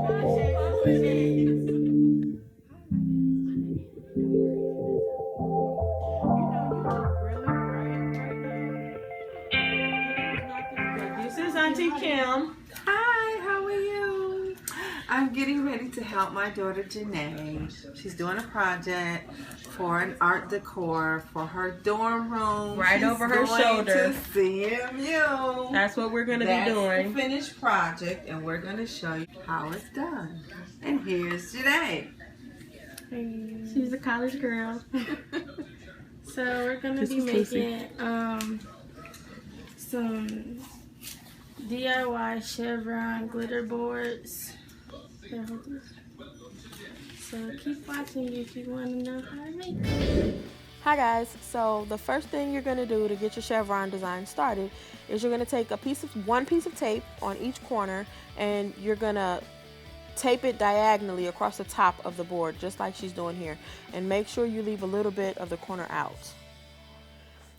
This is Auntie Kim. Hi, how are you? I'm getting ready to help my daughter Janai. She's doing a project for an art decor for her dorm room. Right over her shoulder. To CMU. That's what we're going to be doing. That's the finished project, and we're going to show you how it's done. And here's Janai. She's a college girl. So we're going to be making some DIY Chevron glitter boards. So keep watching if you want to know how to make them. Hi guys, so the first thing you're going to do to get your chevron design started is you're going to take one piece of tape on each corner, and you're going to tape it diagonally across the top of the board, just like she's doing here, and make sure you leave a little bit of the corner out.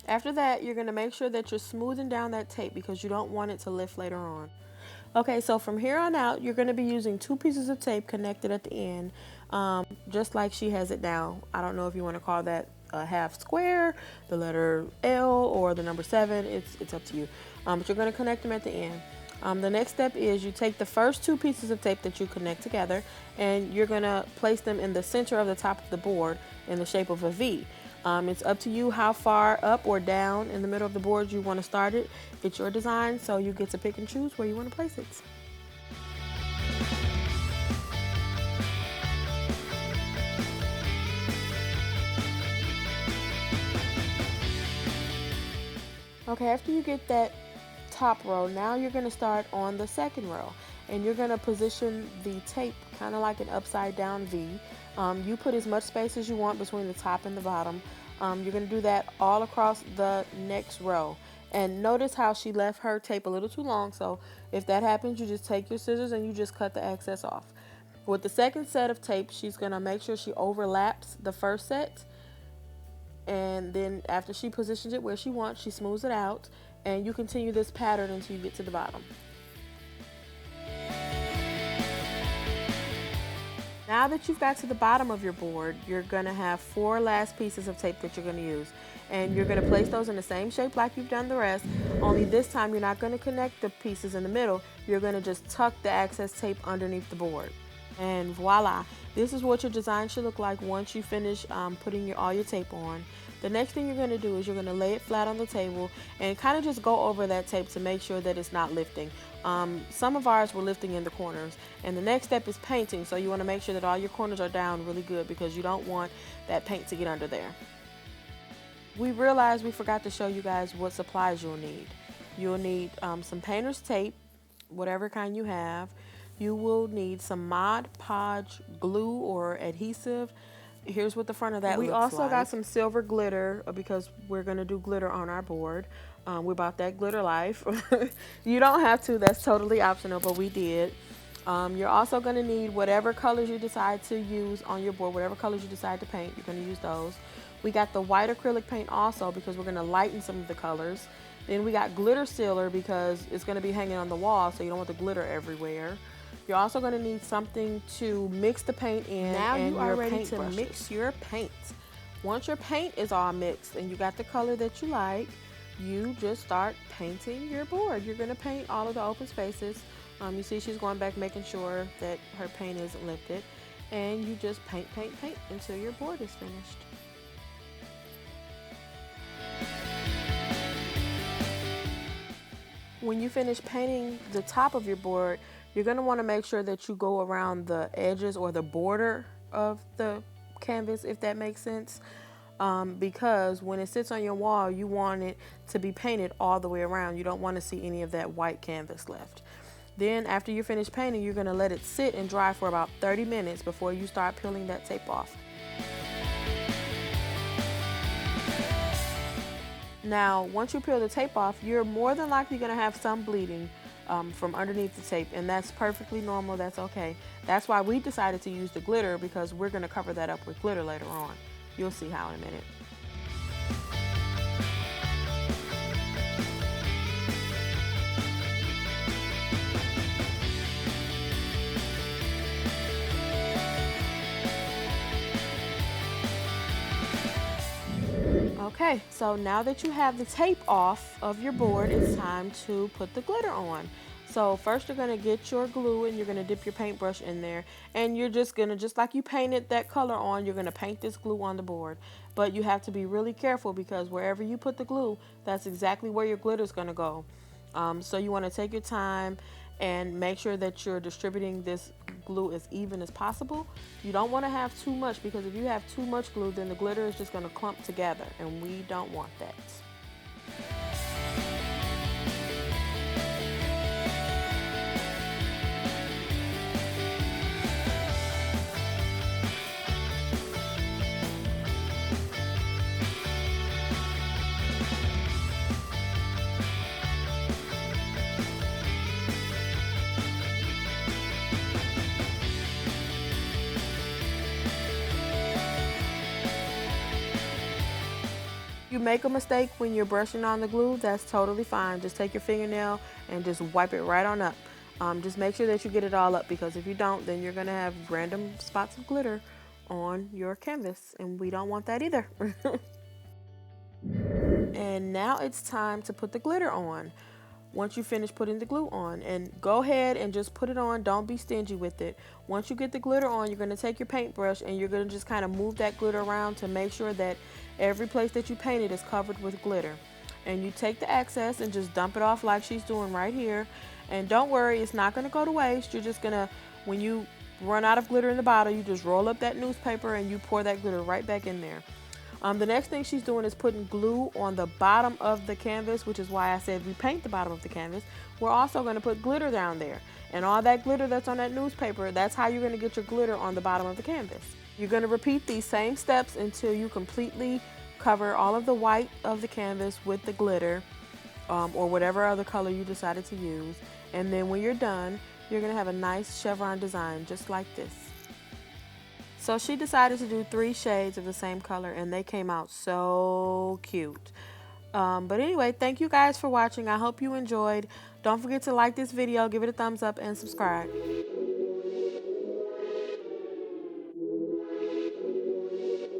After that, you're going to make sure that you're smoothing down that tape because you don't want it to lift later on. Okay, so from here on out, you're going to be using 2 pieces of tape connected at the end, just like she has it now. I don't know if you want to call that a half square, the letter L, or the number 7. It's up to you. But you're going to connect them at the end. The next step is you take the first 2 pieces of tape that you connect together, and you're going to place them in the center of the top of the board in the shape of a V. It's up to you how far up or down in the middle of the board you want to start it. It's your design, so you get to pick and choose where you want to place it. Okay, after you get that top row, now you're going to start on the second row, and you're going to position the tape kind of like an upside down V. You put as much space as you want between the top and the bottom. You're going to do that all across the next row. And notice how she left her tape a little too long, so if that happens, you just take your scissors and you just cut the excess off. With the second set of tape, she's going to make sure she overlaps the first set, and then after she positions it where she wants, she smooths it out, and you continue this pattern until you get to the bottom. Now that you've got to the bottom of your board, you're going to have 4 last pieces of tape that you're going to use. And you're going to place those in the same shape like you've done the rest, only this time you're not going to connect the pieces in the middle. You're going to just tuck the excess tape underneath the board. And voila, this is what your design should look like once you finish putting all your tape on. The next thing you're going to do is you're going to lay it flat on the table and kind of just go over that tape to make sure that it's not lifting. Some of ours were lifting in the corners. And the next step is painting, so you want to make sure that all your corners are down really good because you don't want that paint to get under there. We realized we forgot to show you guys what supplies you'll need. You'll need some painter's tape, whatever kind you have. You will need some Mod Podge glue or adhesive. Here's what the front of that looks like. We also got some silver glitter because we're going to do glitter on our board. We're about that glitter life. You don't have to. That's totally optional, but we did. You're also going to need whatever colors you decide to use on your board, whatever colors you decide to paint, you're going to use those. We got the white acrylic paint also because we're going to lighten some of the colors. Then we got glitter sealer because it's going to be hanging on the wall, so you don't want the glitter everywhere. You're also going to need something to mix the paint in. Now you are ready to mix your paint. Once your paint is all mixed and you got the color that you like, you just start painting your board. You're going to paint all of the open spaces. You see she's going back making sure that her paint isn't lifted. And you just paint until your board is finished. When you finish painting the top of your board, you're going to want to make sure that you go around the edges or the border of the canvas, if that makes sense, because when it sits on your wall, you want it to be painted all the way around. You don't want to see any of that white canvas left. Then after you finish painting, you're going to let it sit and dry for about 30 minutes before you start peeling that tape off. Now, once you peel the tape off, you're more than likely going to have some bleeding from underneath the tape, and that's perfectly normal. That's okay. That's why we decided to use the glitter, because we're going to cover that up with glitter later on. You'll see how in a minute. Okay, so now that you have the tape off of your board, it's time to put the glitter on. So first you're gonna get your glue and you're gonna dip your paintbrush in there, and you're just gonna, just like you painted that color on, you're gonna paint this glue on the board. But you have to be really careful because wherever you put the glue, that's exactly where your glitter is gonna go. So you wanna take your time and make sure that you're distributing this glue as even as possible. You don't wanna have too much, because if you have too much glue, then the glitter is just gonna clump together, and we don't want that. You make a mistake when you're brushing on the glue, that's totally fine. Just take your fingernail and just wipe it right on up. Just make sure that you get it all up, because if you don't, then you're gonna have random spots of glitter on your canvas, and we don't want that either. And now it's time to put the glitter on. Once you finish putting the glue on, and go ahead and just put it on, don't be stingy with it. Once you get the glitter on, you're going to take your paintbrush and you're going to just kind of move that glitter around to make sure that every place that you painted is covered with glitter. And you take the excess and just dump it off like she's doing right here. And don't worry, it's not going to go to waste. You're just going to, when you run out of glitter in the bottle, you just roll up that newspaper and you pour that glitter right back in there. The next thing she's doing is putting glue on the bottom of the canvas, which is why I said we paint the bottom of the canvas. We're also going to put glitter down there. And all that glitter that's on that newspaper, that's how you're going to get your glitter on the bottom of the canvas. You're going to repeat these same steps until you completely cover all of the white of the canvas with the glitter, or whatever other color you decided to use. And then when you're done, you're going to have a nice chevron design just like this. So she decided to do 3 shades of the same color, and they came out so cute. But anyway, thank you guys for watching. I hope you enjoyed. Don't forget to like this video, give it a thumbs up, and subscribe.